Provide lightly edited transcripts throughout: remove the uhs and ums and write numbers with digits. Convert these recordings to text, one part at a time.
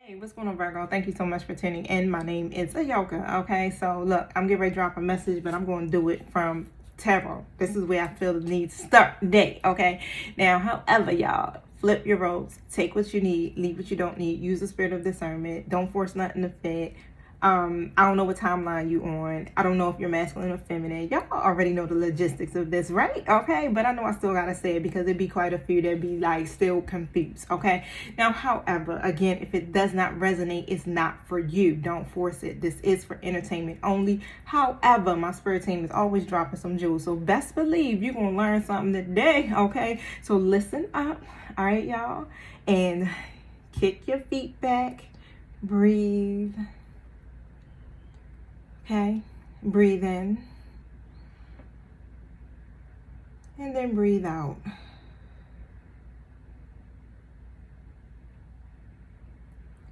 Hey, what's going on, Virgo? Thank you so much for tuning in. My name is Ayoka. Okay, so look, I'm getting ready to drop a message, but I'm going to do it from tarot. This is where I feel the need to start the day. Okay, now, however, y'all, flip your roles. Take what you need, leave what you don't need. Use the spirit of discernment. Don't force nothing to fit. I don't know what timeline you on. I don't know if you're masculine or feminine. Y'all already know the logistics of this, right? Okay, but I know I still gotta say it because it'd be quite a few that be like still confused. Okay, now, however, again, if it does not resonate, it's not for you. Don't force it. This is for entertainment only. However, my spirit team is always dropping some jewels, so best believe you're gonna learn something today. Okay, so listen up. All right, y'all, and kick your feet back, breathe. Okay, breathe in and then breathe out.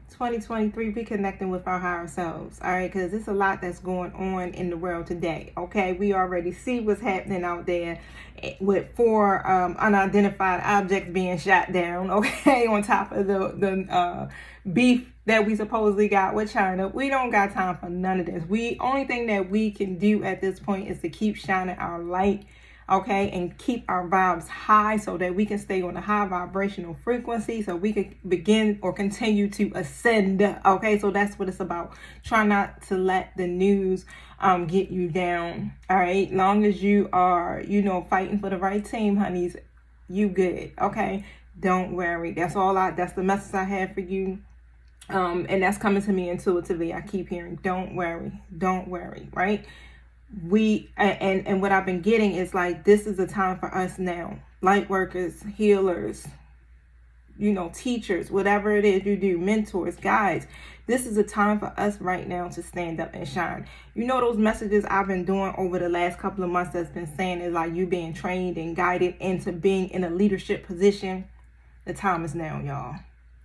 "2023, we connecting with our higher selves." All right, because it's a lot that's going on in the world today. Okay, we already see what's happening out there with 4 unidentified objects being shot down. Okay, on top of the beef that we supposedly got with China. We don't got time for none of this. Only thing that we can do at this point is to keep shining our light, okay, and keep our vibes high so that we can stay on a high vibrational frequency so we can begin or continue to ascend. Okay, so that's what it's about. Try not to let the news get you down. All right, long as you are, fighting for the right team, honeys, you good. Okay, don't worry. That's the message I have for you. And that's coming to me intuitively. I keep hearing, don't worry, right? And what I've been getting is like, this is the time for us now. Light workers, healers, teachers, whatever it is you do, mentors, guides. This is a time for us right now to stand up and shine. Those messages I've been doing over the last couple of months that's been saying is like you being trained and guided into being in a leadership position. The time is now, y'all.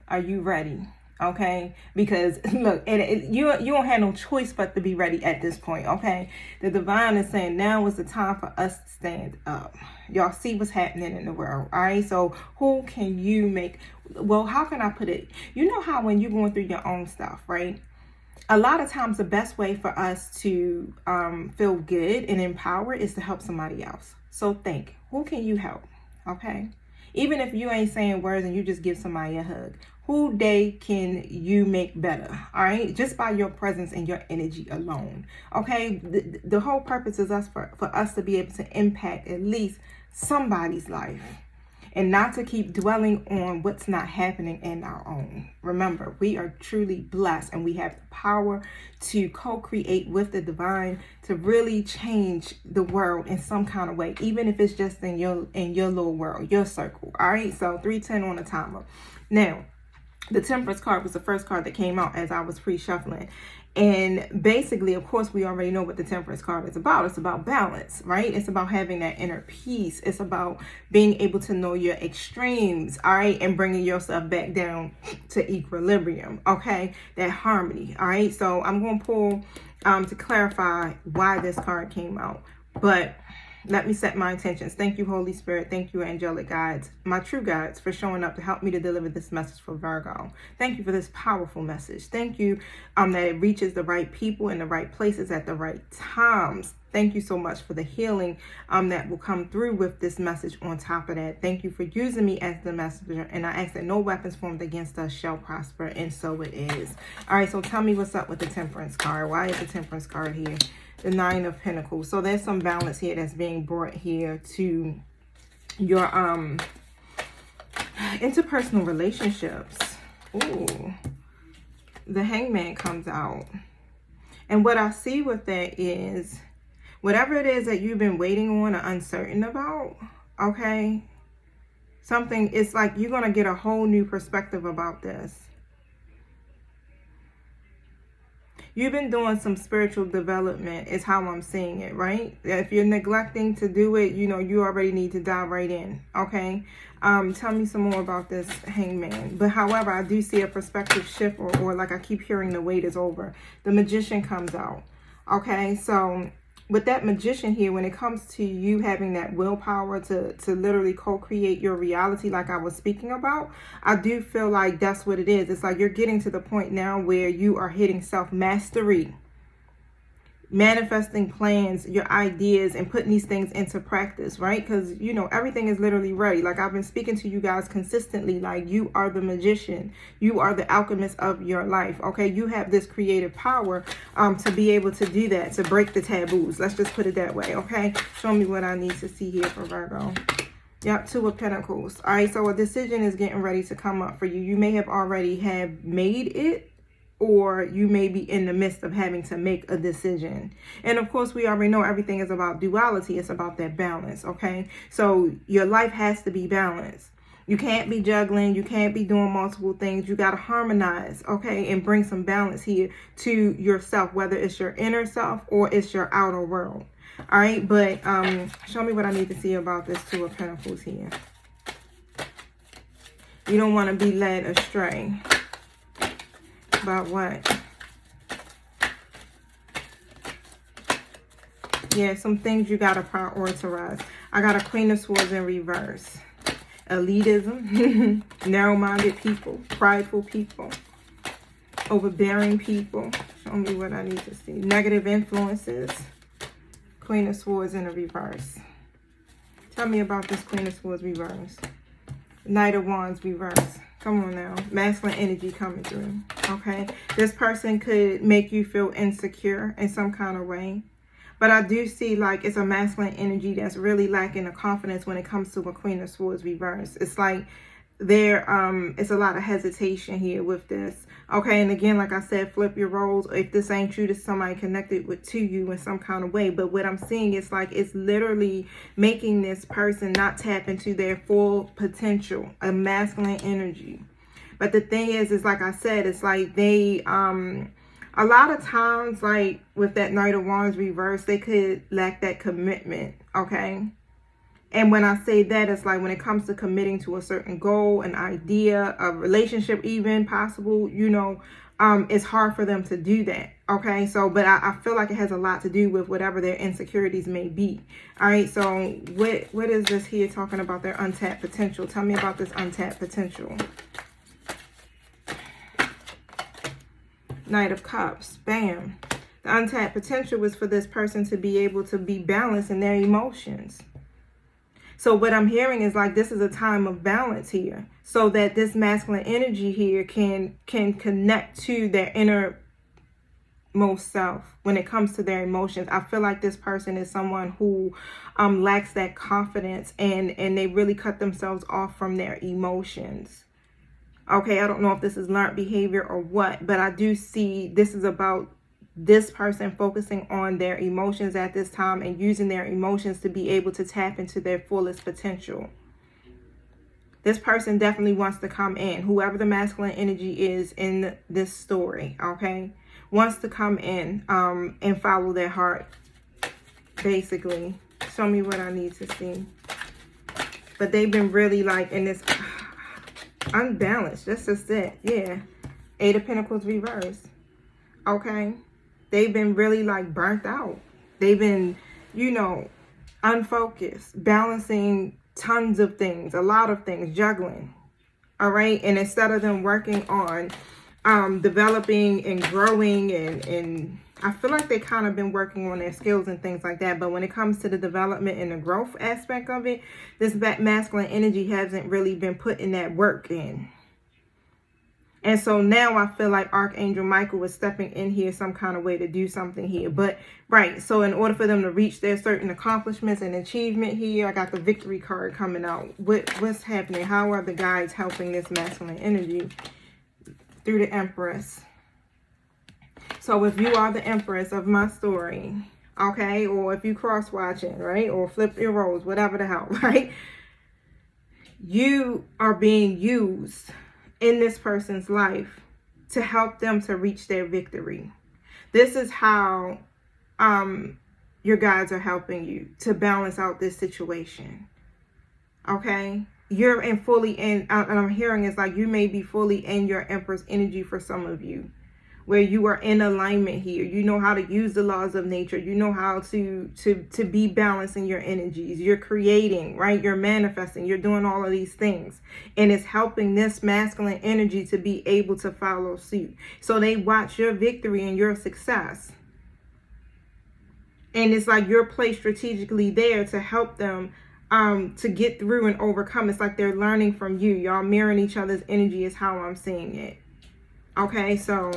Are you ready? Okay, because look, you don't have no choice but to be ready at this point. Okay, the divine is saying now is the time for us to stand up. Y'all see what's happening in the world. All right, so who can you make? Well, how can I put it? You know how when you're going through your own stuff, right? A lot of times the best way for us to feel good and empowered is to help somebody else. So think, who can you help? Okay, even if you ain't saying words and you just give somebody a hug, who day can you make better? All right, just by your presence and your energy alone. Okay, the whole purpose is for us to be able to impact at least somebody's life and not to keep dwelling on what's not happening in our own. Remember, we are truly blessed and we have the power to co-create with the divine to really change the world in some kind of way, even if it's just in your little world, your circle. All right, so 310 on the timer. Now, the Temperance card was the first card that came out as I was pre-shuffling. And basically, of course, we already know what the Temperance card is about. It's about balance, right? It's about having that inner peace. It's about being able to know your extremes, all right? And bringing yourself back down to equilibrium, okay? That harmony, all right? So I'm going to pull to clarify why this card came out. But let me set my intentions. Thank you, Holy Spirit. Thank you, angelic guides, my true guides, for showing up to help me to deliver this message for Virgo. Thank you for this powerful message. Thank you that it reaches the right people in the right places at the right times. Thank you so much for the healing that will come through with this message on top of that. Thank you for using me as the messenger. And I ask that no weapons formed against us shall prosper. And so it is. All right, so tell me what's up with the Temperance card. Why is the Temperance card here? The 9 of Pentacles. So there's some balance here that's being brought here to your interpersonal relationships. Ooh, the Hangman comes out. And what I see with that is whatever it is that you've been waiting on or uncertain about, okay, something, it's like you're going to get a whole new perspective about this. You've been doing some spiritual development is how I'm seeing it, right? If you're neglecting to do it, you already need to dive right in, okay? Tell me some more about this Hangman. But however, I do see a perspective shift or like I keep hearing the wait is over. The Magician comes out, okay? So with that Magician here, when it comes to you having that willpower to literally co-create your reality, like I was speaking about, I do feel like that's what it is. It's like you're getting to the point now where you are hitting self-mastery, manifesting plans, your ideas, and putting these things into practice, right? Because, you know, everything is literally ready. Like I've been speaking to you guys consistently, like you are the magician. You are the alchemist of your life, okay? You have this creative power to be able to do that, to break the taboos. Let's just put it that way, okay? Show me what I need to see here for Virgo. Yep, 2 of Pentacles. All right, so a decision is getting ready to come up for you. You may have already have made it, or you may be in the midst of having to make a decision. And of course, we already know everything is about duality. It's about that balance, okay? So your life has to be balanced. You can't be juggling. You can't be doing multiple things. You got to harmonize, okay? And bring some balance here to yourself, whether it's your inner self or it's your outer world. All right, but show me what I need to see about this 2 of Pentacles here. You don't want to be led astray. About what? Yeah, some things you got to prioritize. I got a Queen of Swords in reverse. Elitism, narrow-minded people, prideful people, overbearing people. Show me what I need to see. Negative influences. Queen of Swords in a reverse. Tell me about this Queen of Swords reverse. Knight of Wands reverse. Come on now. Masculine energy coming through. Okay. This person could make you feel insecure in some kind of way. But I do see like it's a masculine energy that's really lacking the confidence when it comes to a Queen of Swords reverse. It's like it's a lot of hesitation here with this. Okay, and again, like I said, flip your roles. If this ain't you, this is somebody connected to you in some kind of way. But what I'm seeing is like it's literally making this person not tap into their full potential, a masculine energy. But the thing is like I said, it's like they a lot of times, like with that Knight of Wands reverse, they could lack that commitment, okay? And when I say that, it's like when it comes to committing to a certain goal, an idea, a relationship even possible, you know, it's hard for them to do that. Okay, so but I feel like it has a lot to do with whatever their insecurities may be. All right, so what is this here talking about their untapped potential? Tell me about this untapped potential. Knight of Cups. Bam. The untapped potential was for this person to be able to be balanced in their emotions. So what I'm hearing is like this is a time of balance here, so that this masculine energy here can connect to their innermost self when it comes to their emotions. I feel like this person is someone who lacks that confidence and they really cut themselves off from their emotions. Okay, I don't know if this is learned behavior or what, but I do see this is about this person focusing on their emotions at this time and using their emotions to be able to tap into their fullest potential. This person definitely wants to come in. Whoever the masculine energy is in this story, okay, wants to come in and follow their heart, basically. Show me what I need to see. But they've been really like in this unbalanced. That's just it. Yeah. 8 of Pentacles reverse. Okay. They've been really like burnt out. They've been, you know, unfocused, balancing tons of things, a lot of things, juggling. All right. And instead of them working on developing and growing and I feel like they kind of been working on their skills and things like that. But when it comes to the development and the growth aspect of it, this masculine energy hasn't really been putting that work in. And so now I feel like Archangel Michael was stepping in here some kind of way to do something here. But, right, so in order for them to reach their certain accomplishments and achievement here, I got the victory card coming out. What's happening? How are the guides helping this masculine energy? Through the Empress. So if you are the Empress of my story, okay, or if you cross-watching, right, or flip your roles, whatever the hell, right, you are being used in this person's life to help them to reach their victory. This is how your guides are helping you to balance out this situation. Okay, you're in fully in, and I'm hearing it's like you may be fully in your Empress energy for some of you. where you are in alignment here. You know how to use the laws of nature. You know how to be balanced in your energies. You're creating, right? You're manifesting. You're doing all of these things. And it's helping this masculine energy to be able to follow suit. So they watch your victory and your success. And it's like you're placed strategically there to help them to get through and overcome. It's like they're learning from you. Y'all mirroring each other's energy is how I'm seeing it. Okay, so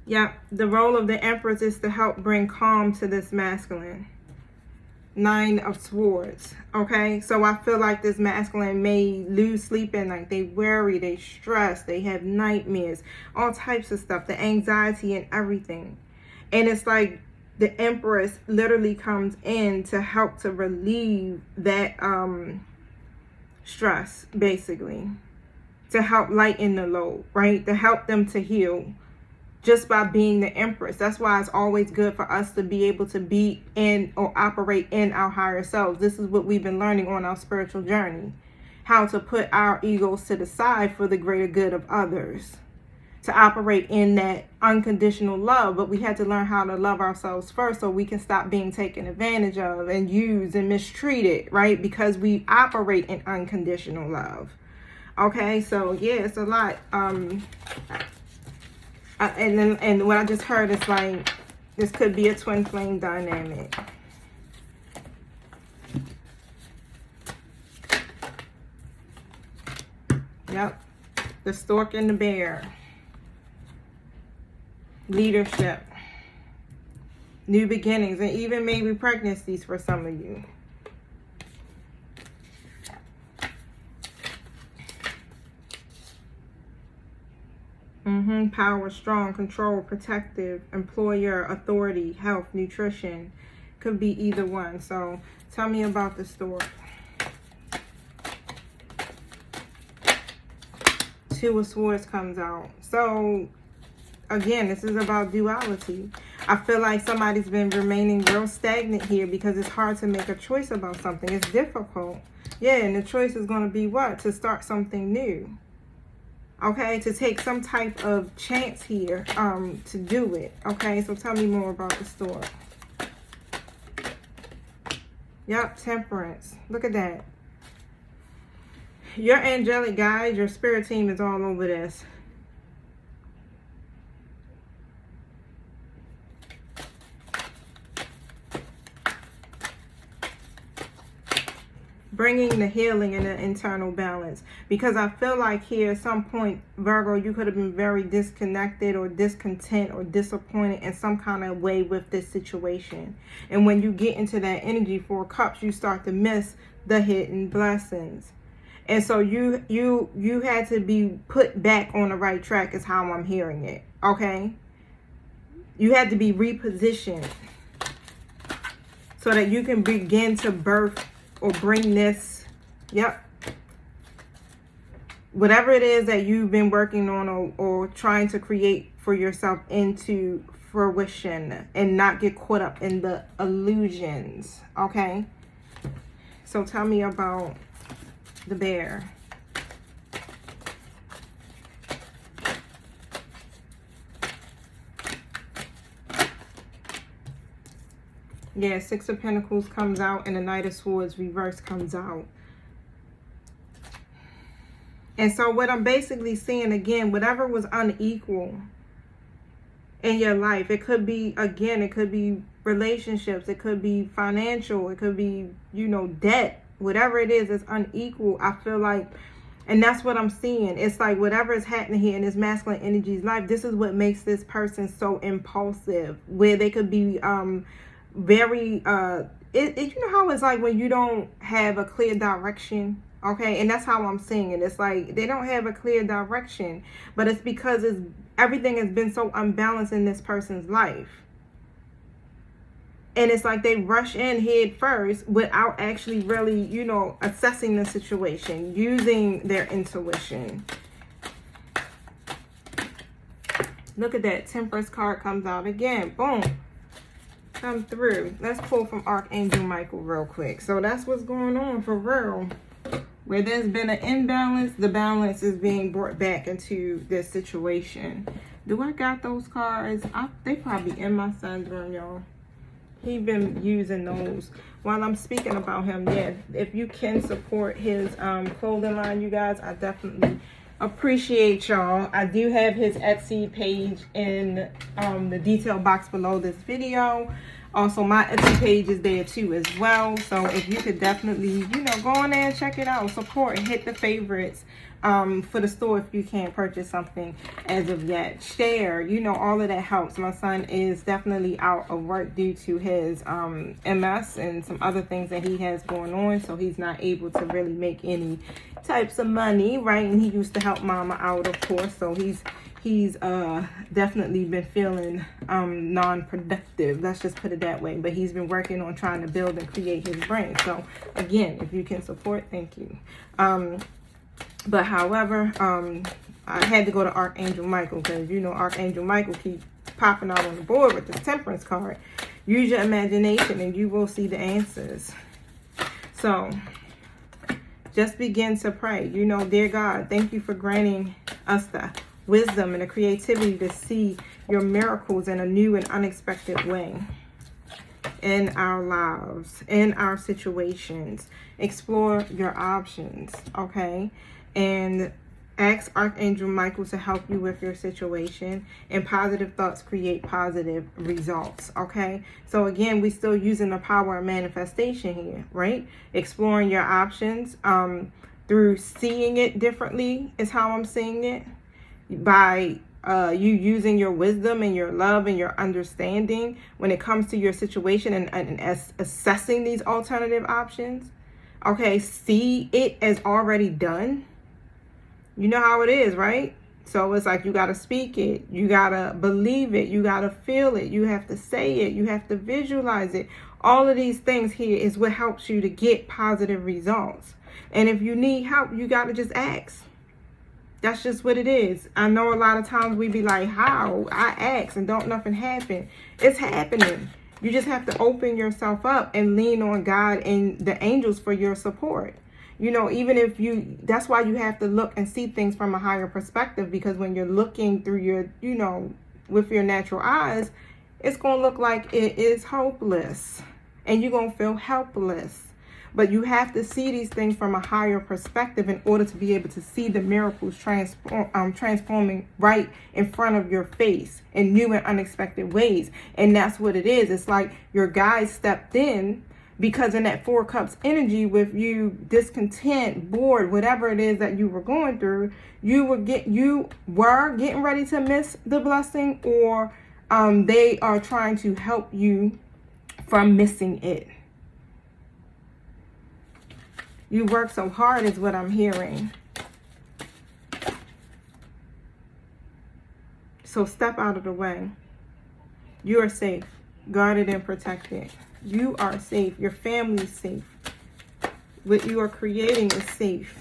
yeah, the role of the Empress is to help bring calm to this masculine. 9 of Swords. Okay, so I feel like this masculine may lose sleep at night. They worry, they stress, they have nightmares, all types of stuff, the anxiety and everything. And it's like the Empress literally comes in to help to relieve that stress, basically, to help lighten the load, right? To help them to heal just by being the Empress. That's why it's always good for us to be able to be in or operate in our higher selves. This is what we've been learning on our spiritual journey, how to put our egos to the side for the greater good of others, to operate in that unconditional love. But we had to learn how to love ourselves first so we can stop being taken advantage of and used and mistreated, right? Because we operate in unconditional love. Okay, so yeah, it's a lot. And what I just heard is like, this could be a twin flame dynamic. Yep. The stork and the bear. Leadership. New beginnings. And even maybe pregnancies for some of you. Power, strong, control, protective, employer, authority, health, nutrition. Could be either one. So tell me about the stork. 2 of Swords comes out. So again, this is about duality. I feel like somebody's been remaining real stagnant here because it's hard to make a choice about something. It's difficult. Yeah, and the choice is going to be what? To start something new. Okay, to take some type of chance here to do it. Okay, so tell me more about the stork. Yep, Temperance. Look at that. Your angelic guides, your spirit team is all over this. Bringing the healing and the internal balance. Because I feel like here at some point, Virgo, you could have been very disconnected or discontent or disappointed in some kind of way with this situation. And when you get into that energy, 4 cups, you start to miss the hidden blessings. And so you had to be put back on the right track is how I'm hearing it. Okay? You had to be repositioned so that you can begin to birth or bring this, yep, whatever it is that you've been working on or trying to create for yourself into fruition and not get caught up in the illusions. Okay, so tell me about the bear. Yeah, 6 of Pentacles comes out and the Knight of Swords reverse comes out. And so what I'm basically seeing, again, whatever was unequal in your life, it could be, again, it could be relationships, it could be financial, it could be, you know, debt, whatever it is unequal. I feel like, and that's what I'm seeing. It's like whatever is happening here in this masculine energy's life, this is what makes this person so impulsive, where they could be, very you know how it's like when you don't have a clear direction. Okay, and that's how I'm seeing it. It's like they don't have a clear direction, but it's because everything has been so unbalanced in this person's life, and it's like they rush in head first without actually really, you know, assessing the situation, using their intuition. Look at that. Temperance card comes out again. Boom. come through. Let's pull from Archangel Michael real quick. So that's what's going on for real. Where there's been an imbalance, the balance is being brought back into this situation. Do I got those cards? They probably in my son's room, y'all. He been using those while I'm speaking about him. Yeah, if you can support his clothing line, you guys, I definitely appreciate y'all. I do have his Etsy page in the detail box below this video. Also, my Etsy page is there too as well. So if you could definitely, go on there and check it out. Support and hit the favorites for the store if you can't purchase something as of yet. Share, all of that helps. My son is definitely out of work due to his MS and some other things that he has going on. So he's not able to really make any types of money, right? And he used to help mama out, of course. So he's definitely been feeling non-productive, let's just put it that way. But he's been working on trying to build and create his brain. So again, if you can support, thank you. But however, I had to go to Archangel Michael because Archangel Michael keeps popping out on the board with this Temperance card. Use your imagination and you will see the answers. So just begin to pray. Dear God, thank you for granting us the wisdom and the creativity to see your miracles in a new and unexpected way in our lives, in our situations. Explore your options, okay? And ask Archangel Michael to help you with your situation. And positive thoughts create positive results, okay? So again, we're still using the power of manifestation here, right? Exploring your options through seeing it differently is how I'm seeing it. By you using your wisdom and your love and your understanding when it comes to your situation and assessing these alternative options. Okay, see it as already done. You know how it is, right? So it's like you got to speak it. You got to believe it. You got to feel it. You have to say it. You have to visualize it. All of these things here is what helps you to get positive results. And if you need help, you got to just ask. That's just what it is. I know a lot of times we be like, how? I ask and don't nothing happen. It's happening. You just have to open yourself up and lean on God and the angels for your support. Even if that's why you have to look and see things from a higher perspective, because when you're looking through your, with your natural eyes, it's going to look like it is hopeless and you're going to feel helpless. But you have to see these things from a higher perspective in order to be able to see the miracles transforming right in front of your face in new and unexpected ways. And that's what it is. It's like your guide stepped in because in that 4 Cups energy with you discontent, bored, whatever it is that you were going through, you were getting ready to miss the blessing, or they are trying to help you from missing it. You work so hard is what I'm hearing. So step out of the way. You are safe, guarded and protected. You are safe. Your family's safe. What you are creating is safe.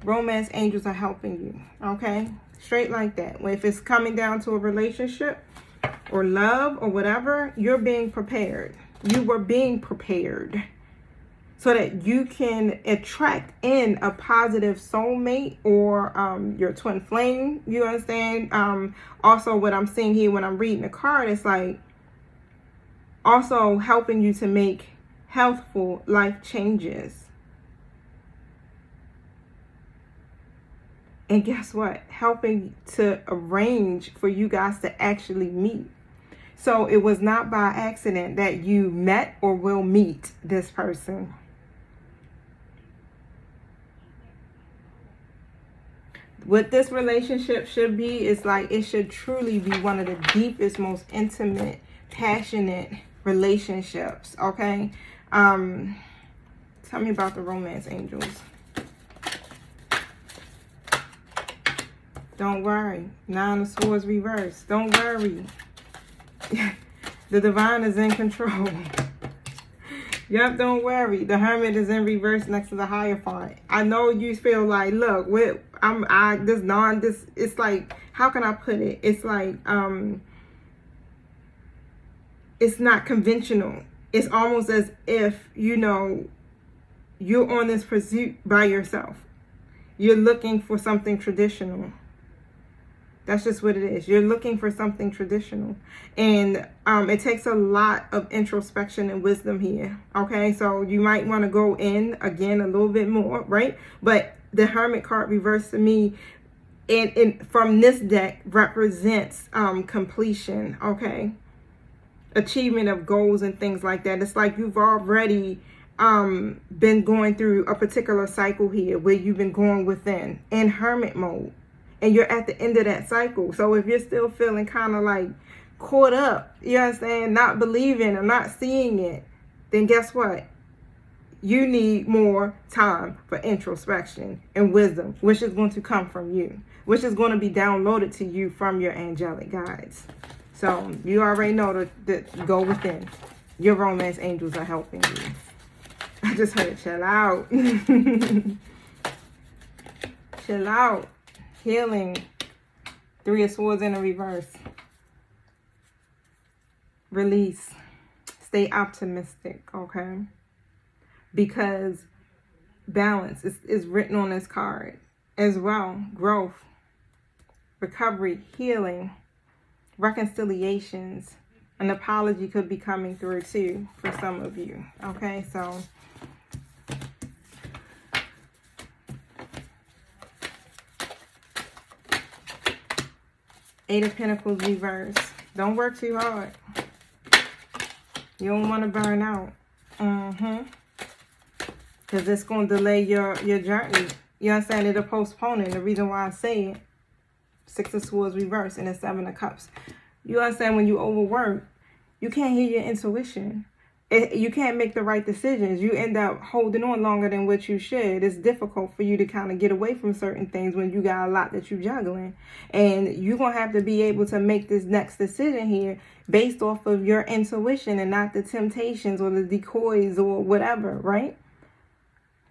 Romance angels are helping you, okay? Straight like that. If it's coming down to a relationship or love or whatever, you're being prepared. You were being prepared. So that you can attract in a positive soulmate or your twin flame. You understand? Also, what I'm seeing here when I'm reading the card, it's like also helping you to make healthful life changes. And guess what? Helping to arrange for you guys to actually meet. So it was not by accident that you met or will meet this person. What this relationship should be is like, it should truly be one of the deepest, most intimate, passionate relationships, okay? Tell me about the romance angels. Don't worry. 9 of Swords reversed. Don't worry. The divine is in control. Yep, don't worry. The Hermit is in reverse next to the Hierophant. I know you feel like, look, it's like, how can I put it? It's like, it's not conventional. It's almost as if, you know, you're on this pursuit by yourself. You're looking for something traditional. That's just what it is. You're looking for something traditional. And it takes a lot of introspection and wisdom here. Okay, so you might want to go in again a little bit more, right? But the Hermit card reversed to me from this deck represents completion, okay? Achievement of goals and things like that. It's like you've already been going through a particular cycle here where you've been going within in hermit mode. And you're at the end of that cycle. So if you're still feeling kind of like caught up, you understand, not believing or not seeing it, then guess what? You need more time for introspection and wisdom, which is going to come from you, which is going to be downloaded to you from your angelic guides. So you already know to go within. Your romance angels are helping you. I just heard chill out. Chill out. Healing. 3 of Swords in a reverse. Release. Stay optimistic, okay? Because balance is written on this card as well. Growth, recovery, healing, reconciliations. An apology could be coming through too for some of you, okay? So Eight of Pentacles reverse. Don't work too hard. You don't want to burn out. Because it's going to delay your journey. You understand? It'll postpone it. The reason why I say it. 6 of Swords reverse and the 7 of Cups. You understand, when you overwork, you can't hear your intuition. You can't make the right decisions. You end up holding on longer than what you should. It's difficult for you to kind of get away from certain things when you got a lot that you're juggling. And you're going to have to be able to make this next decision here based off of your intuition and not the temptations or the decoys or whatever, right?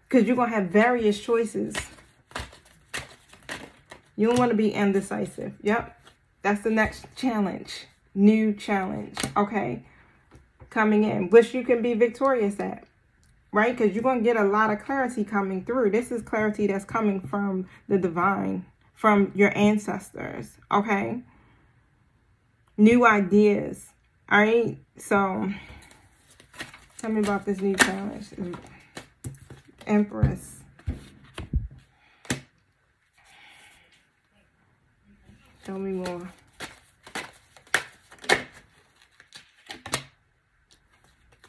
Because you're going to have various choices. You don't want to be indecisive. Yep. That's the next challenge. New challenge. Okay. Coming in, which you can be victorious at, right? Because you're going to get a lot of clarity coming through. This is clarity that's coming from the divine, from your ancestors, okay? New ideas, all right? So, tell me about this new challenge. Empress. Tell me more.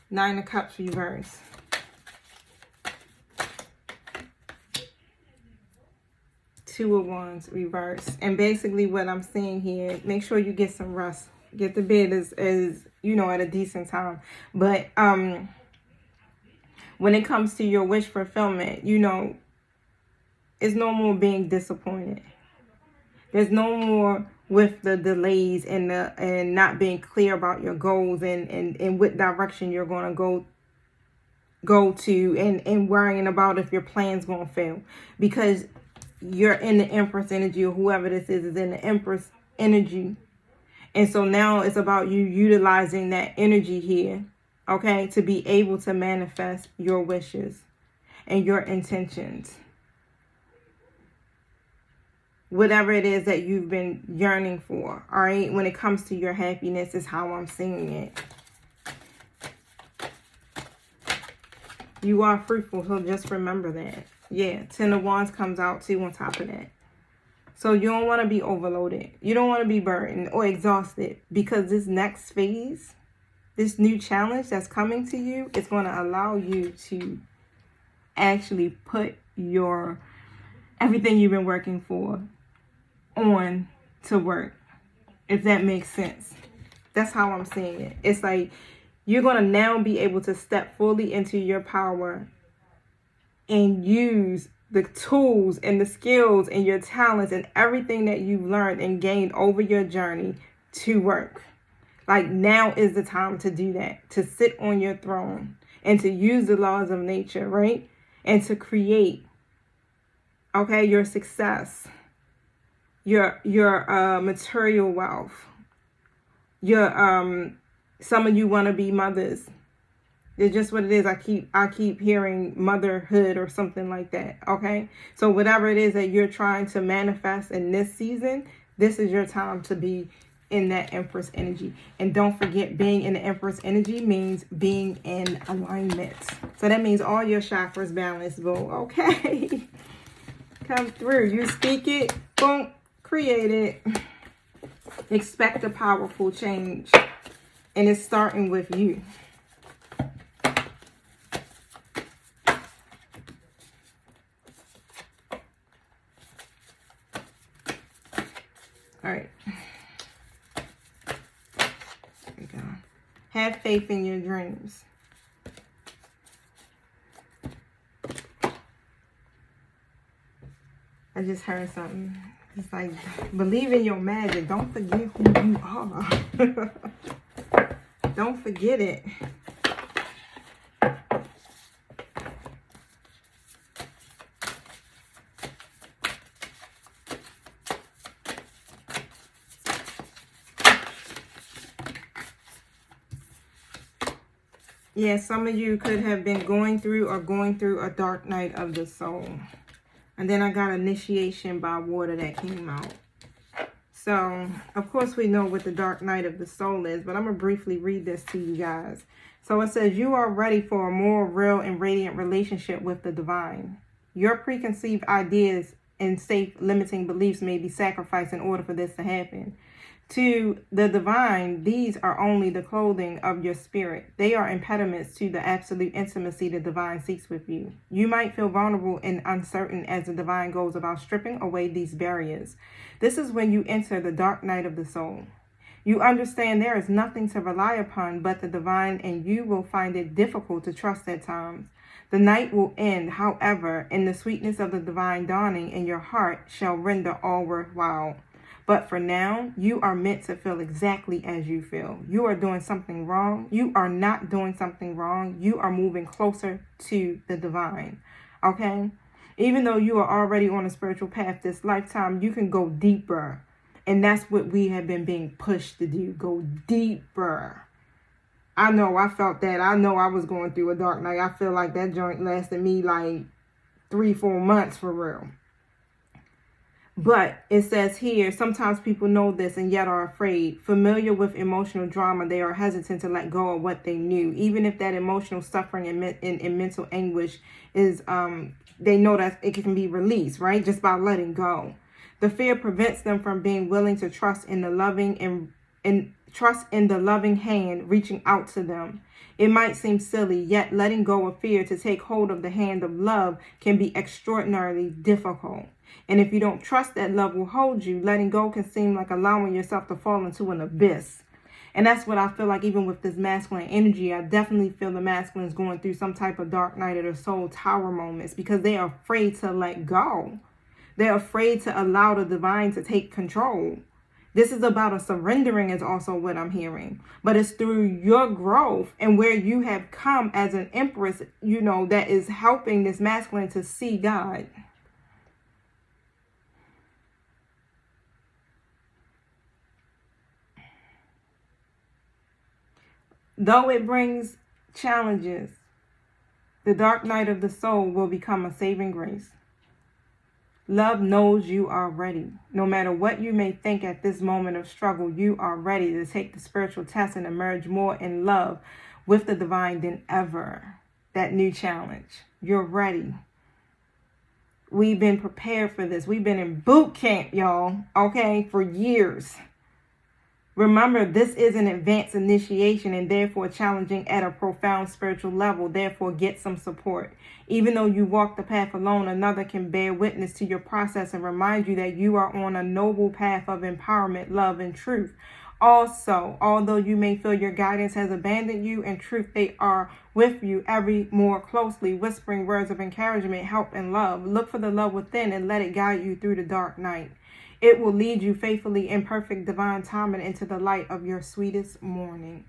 Nine of Cups reverse. Two of Wands reverse. And basically what I'm seeing here, make sure you get some rest. Get to bed as you know, at a decent time. But when it comes to your wish fulfillment, you know, it's no more being disappointed. There's no more with the delays and not being clear about your goals and what direction you're going to go to and worrying about if your plan's going to fail, because you're in the Empress energy, or whoever this is in the Empress energy. And so now it's about you utilizing that energy here, okay, to be able to manifest your wishes and your intentions. Whatever it is that you've been yearning for, all right? When it comes to your happiness is how I'm seeing it. You are fruitful, so just remember that. Yeah, 10 of Wands comes out too on top of that. So you don't want to be overloaded. You don't want to be burdened or exhausted, because this next phase, this new challenge that's coming to you, is going to allow you to actually put your everything you've been working for on to work, if that makes sense. That's how I'm seeing it. It's like you're going to now be able to step fully into your power and use the tools and the skills and your talents and everything that you've learned and gained over your journey to work. Like, now is the time to do that, to sit on your throne and to use the laws of nature, right? And to create, okay, your success, your material wealth, your Some of you want to be mothers. It's just what it is. I keep hearing motherhood or something like that. Okay. So whatever it is that you're trying to manifest in this season, this is your time to be in that Empress energy. And don't forget, being in the Empress energy means being in alignment. So that means all your chakras balanced, boo. Okay. Come through. You speak it, boom, create it. Expect a powerful change. And it's starting with you. All right. There we go. Have faith in your dreams. I just heard something. It's like, believe in your magic. Don't forget who you are. Don't forget it. Yeah, some of you could have been going through a dark night of the soul. And then I got initiation by water that came out. So, of course, we know what the dark night of the soul is, but I'm going to briefly read this to you guys. So it says, you are ready for a more real and radiant relationship with the divine. Your preconceived ideas and safe limiting beliefs may be sacrificed in order for this to happen. To the divine, these are only the clothing of your spirit. They are impediments to the absolute intimacy the divine seeks with you. You might feel vulnerable and uncertain as the divine goes about stripping away these barriers. This is when you enter the dark night of the soul. You understand there is nothing to rely upon but the divine, and you will find it difficult to trust at times. The night will end, however, and the sweetness of the divine dawning in your heart shall render all worthwhile. But for now, you are meant to feel exactly as you feel. You are doing something wrong. You are not doing something wrong. You are moving closer to the divine. Okay? Even though you are already on a spiritual path this lifetime, you can go deeper. And that's what we have been being pushed to do. Go deeper. I know I felt that. I know I was going through a dark night. I feel like that joint lasted me like 3-4 months for real. But it says here, sometimes people know this and yet are afraid. Familiar with emotional drama, they are hesitant to let go of what they knew. Even if that emotional suffering and mental anguish is, they know that it can be released, right? Just by letting go. The fear prevents them from being willing to trust in the loving and trust in the loving hand reaching out to them. It might seem silly, yet letting go of fear to take hold of the hand of love can be extraordinarily difficult. And if you don't trust that love will hold you, letting go can seem like allowing yourself to fall into an abyss. And that's what I feel like even with this masculine energy. I definitely feel the masculine is going through some type of dark night of their soul tower moments because they are afraid to let go. They're afraid to allow the divine to take control. This is about a surrendering is also what I'm hearing. But it's through your growth and where you have come as an empress, you know, that is helping this masculine to see God. Though it brings challenges, the dark night of the soul will become a saving grace. Love knows you are ready. No matter what you may think at this moment of struggle, you are ready to take the spiritual test and emerge more in love with the divine than ever. That new challenge. You're ready. We've been prepared for this. We've been in boot camp, y'all, okay, for years. Remember, this is an advanced initiation and therefore challenging at a profound spiritual level. Therefore, get some support. Even though you walk the path alone, another can bear witness to your process and remind you that you are on a noble path of empowerment, love, and truth. Also, although you may feel your guidance has abandoned you, in truth, they are with you every more closely, whispering words of encouragement, help, and love. Look for the love within and let it guide you through the dark night. It will lead you faithfully in perfect divine timing into the light of your sweetest morning.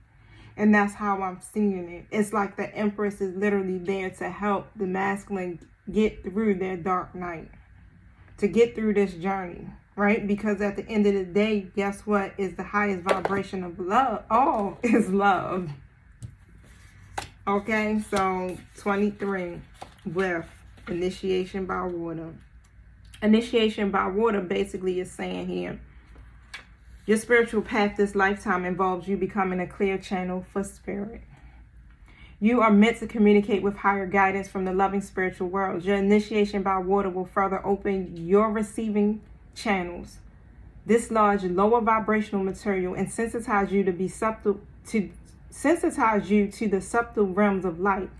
And that's how I'm seeing it. It's like the Empress is literally there to help the masculine get through their dark night, to get through this journey. right? Because at the end of the day, guess what is the highest vibration of love? All is love. Okay, so 23 with initiation by water. Initiation by water basically is saying here, your spiritual path this lifetime involves you becoming a clear channel for spirit. You are meant to communicate with higher guidance from the loving spiritual world. Your initiation by water will further open your receiving channels. This large, lower vibrational material and sensitize you to the subtle realms of light.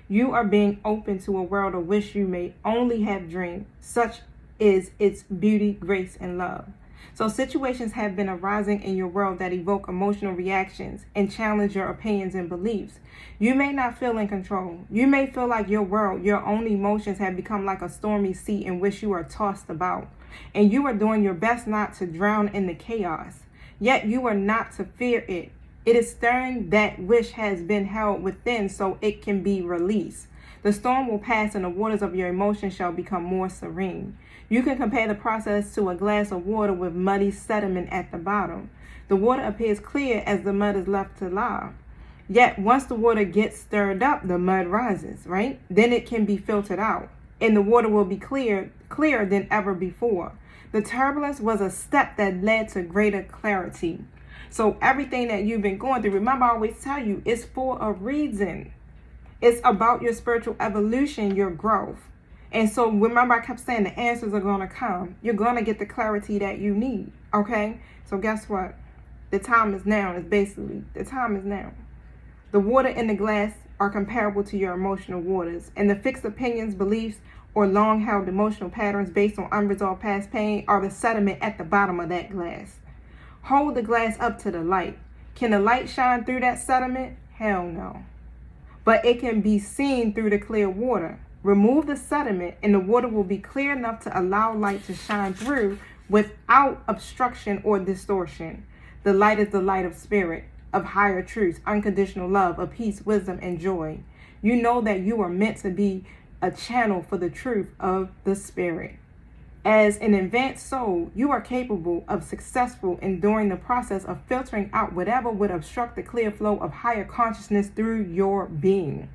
You are being open to a world of which you may only have dreamed. Such is its beauty, grace, and love. So situations have been arising in your world that evoke emotional reactions and challenge your opinions and beliefs. You may not feel in control. You may feel like your world, your own emotions have become like a stormy sea in which you are tossed about. And you are doing your best not to drown in the chaos. Yet you are not to fear it. It is stirring that which has been held within so it can be released. The storm will pass and the waters of your emotions shall become more serene. You can compare the process to a glass of water with muddy sediment at the bottom. The water appears clear as the mud is left to lie. Yet once the water gets stirred up, the mud rises, right? Then it can be filtered out and the water will be clearer than ever before. The turbulence was a step that led to greater clarity. So everything that you've been going through, remember I always tell you, it's for a reason. It's about your spiritual evolution, your growth. And so remember I kept saying the answers are going to come. You're going to get the clarity that you need, okay? So guess what? The time is now. It's basically, the time is now. The water in the glass are comparable to your emotional waters. And the fixed opinions, beliefs, or long-held emotional patterns based on unresolved past pain are the sediment at the bottom of that glass. Hold the glass up to the light. Can the light shine through that sediment? Hell no. But it can be seen through the clear water. Remove the sediment and the water will be clear enough to allow light to shine through without obstruction or distortion. The light is the light of spirit, of higher truths, unconditional love, of peace, wisdom, and joy. You know that you are meant to be a channel for the truth of the spirit. As an advanced soul, you are capable of successful enduring the process of filtering out whatever would obstruct the clear flow of higher consciousness through your being.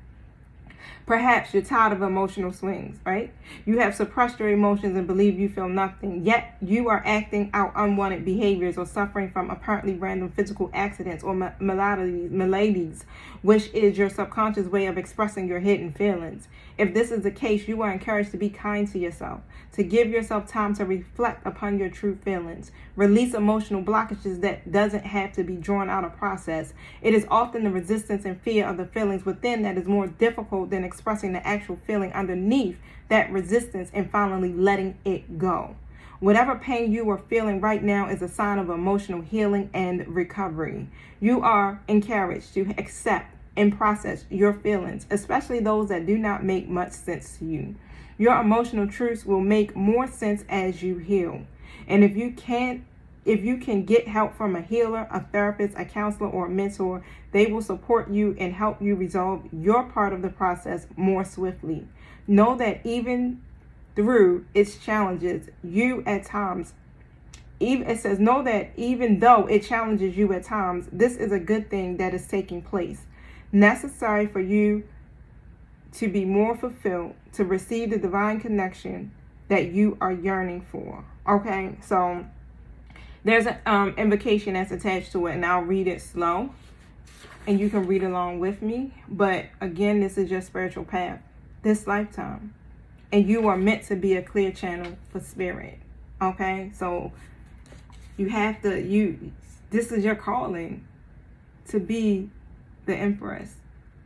Perhaps you're tired of emotional swings, right? You have suppressed your emotions and believe you feel nothing, yet you are acting out unwanted behaviors or suffering from apparently random physical accidents or maladies, which is your subconscious way of expressing your hidden feelings. If this is the case, you are encouraged to be kind to yourself, to give yourself time to reflect upon your true feelings. Release emotional blockages that doesn't have to be drawn out of process. It is often the resistance and fear of the feelings within that is more difficult than expressing the actual feeling underneath that resistance and finally letting it go. Whatever pain you are feeling right now is a sign of emotional healing and recovery. You are encouraged to accept and process your feelings, especially those that do not make much sense to you. Your emotional truths will make more sense as you heal. And if you can get help from a healer, a therapist, a counselor, or a mentor, they will support you and help you resolve your part of the process more swiftly. Know that even through its challenges, you at times, know that even though it challenges you at times, this is a good thing that is taking place, necessary for you to be more fulfilled, to receive the divine connection that you are yearning for. Okay, so there's an invocation that's attached to it, and I'll read it slow, and you can read along with me. But again, this is your spiritual path this lifetime, and you are meant to be a clear channel for spirit. Okay, so you have to, this is your calling to be the Empress,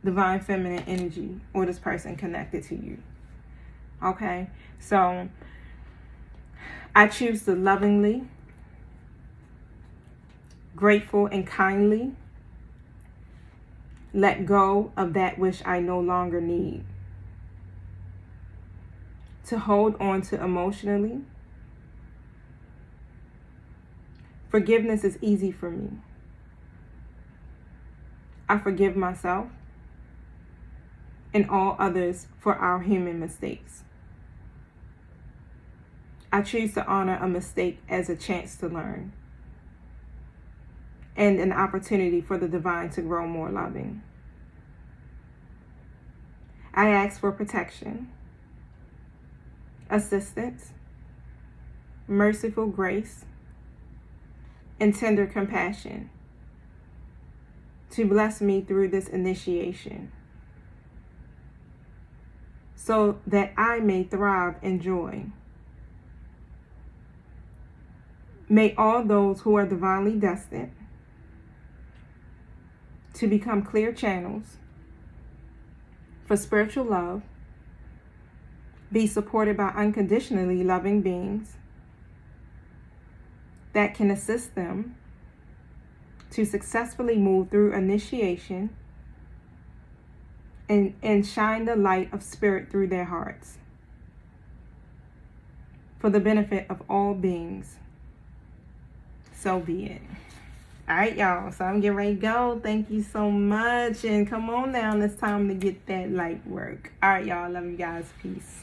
divine feminine energy, or this person connected to you. Okay, so I choose to lovingly, grateful, and kindly let go of that which I no longer need. To hold on to emotionally. Forgiveness is easy for me. I forgive myself and all others for our human mistakes. I choose to honor a mistake as a chance to learn and an opportunity for the divine to grow more loving. I ask for protection, assistance, merciful grace, and tender compassion to bless me through this initiation so that I may thrive in joy. May all those who are divinely destined to become clear channels for spiritual love be supported by unconditionally loving beings that can assist them to successfully move through initiation and shine the light of spirit through their hearts for the benefit of all beings. So be it. All right, y'all. So I'm getting ready to go. Thank you so much. And come on down. It's time to get that light work. All right, y'all. Love you guys. Peace.